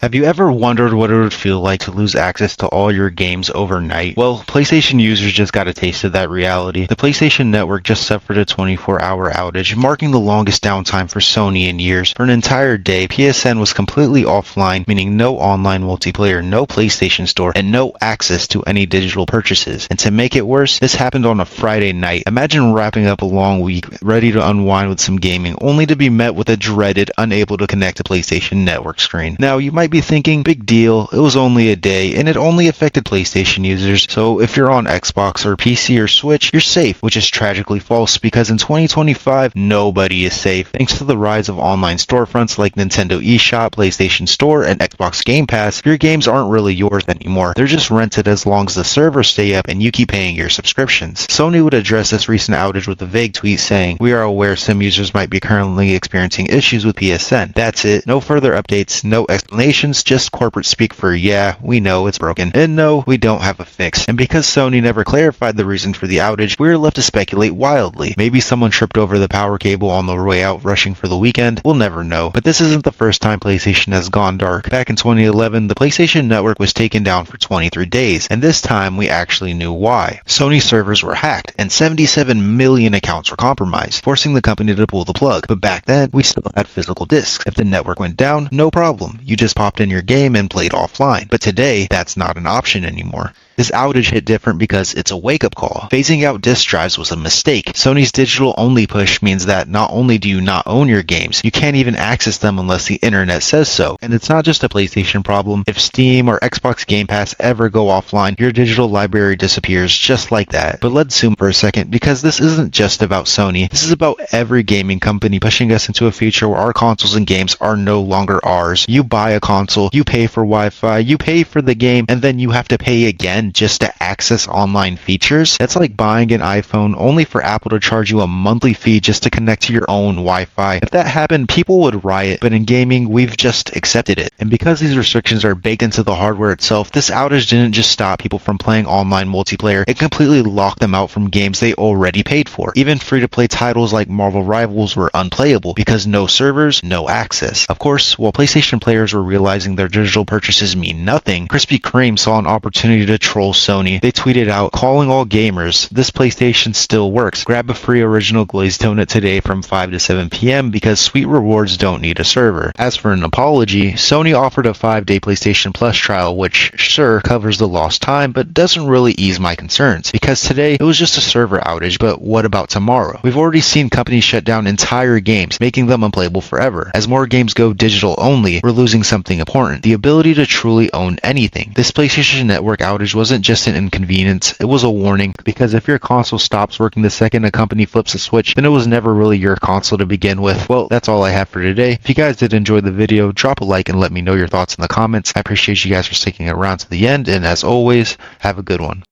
Have you ever wondered what it would feel like to lose access to all your games overnight? Well, PlayStation users just got a taste of that reality. The PlayStation Network just suffered a 24-hour outage, marking the longest downtime for Sony in years. For an entire day, PSN was completely offline, meaning no online multiplayer, no PlayStation Store, and no access to any digital purchases. And to make it worse, this happened on a Friday night. Imagine wrapping up a long week, ready to unwind with some gaming, only to be met with a dreaded, unable to connect to PlayStation Network screen. Now, you might be thinking, big deal, it was only a day, and it only affected PlayStation users, so if you're on Xbox or PC or Switch, you're safe, which is tragically false, because in 2025, nobody is safe. Thanks to the rise of online storefronts like Nintendo eShop, PlayStation Store, and Xbox Game Pass, your games aren't really yours anymore. They're just rented as long as the servers stay up and you keep paying your subscriptions. Sony would address this recent outage with a vague tweet saying, "We are aware some users might be currently experiencing issues with PSN. That's it. No further updates, no explanations, just corporate speak for, yeah, we know it's broken, and no, we don't have a fix." And because Sony never clarified the reason for the outage, we're left to speculate wildly. Maybe someone tripped over the power cable on the way out rushing for the weekend. We'll never know. But this isn't the first time PlayStation has gone dark. Back in 2011, the PlayStation Network was taken down for 23 days, and this time we actually knew why. Sony servers were hacked, and 77 million accounts were compromised, forcing the company to pull the plug. But back then, we still had physical discs. If the network went down, no problem. You just popped in your game and played offline. But today, that's not an option anymore. This outage hit different because it's a wake-up call. Phasing out disk drives was a mistake. Sony's digital-only push means that not only do you not own your games, you can't even access them unless the internet says so. And it's not just a PlayStation problem. If Steam or Xbox Game Pass ever go offline, your digital library disappears just like that. But let's zoom for a second, because this isn't just about Sony. This is about every gaming company pushing us into a future where our consoles and games are no longer ours. You buy a console, you pay for Wi-Fi, you pay for the game, and then you have to pay again just to access online features. That's like buying an iPhone only for Apple to charge you a monthly fee just to connect to your own Wi-Fi. If that happened, people would riot, but in gaming, we've just accepted it. And because these restrictions are baked into the hardware itself, this outage didn't just stop people from playing online multiplayer, it completely locked them out from games they already paid for. Even free-to-play titles like Marvel Rivals were unplayable because no servers, no access. Of course, while PlayStation players were realizing their digital purchases mean nothing, Krispy Kreme saw an opportunity to troll Sony. They tweeted out, "Calling all gamers, this PlayStation still works. Grab a free original glazed donut today from 5 to 7 p.m. because sweet rewards don't need a server." As for an apology, Sony offered a 5-day PlayStation Plus trial, which sure covers the lost time, but doesn't really ease my concerns. Because today, it was just a server outage, but what about tomorrow? We've already seen companies shut down entire games, making them unplayable forever. As more games go digital only, we're losing something important: the ability to truly own anything. This PlayStation Network outage wasn't just an inconvenience, it was a warning, because if your console stops working the second a company flips a switch, then it was never really your console to begin with. Well, that's all I have for today. If you guys did enjoy the video, drop a like and let me know your thoughts in the comments. I appreciate you guys for sticking around to the end, and as always, have a good one.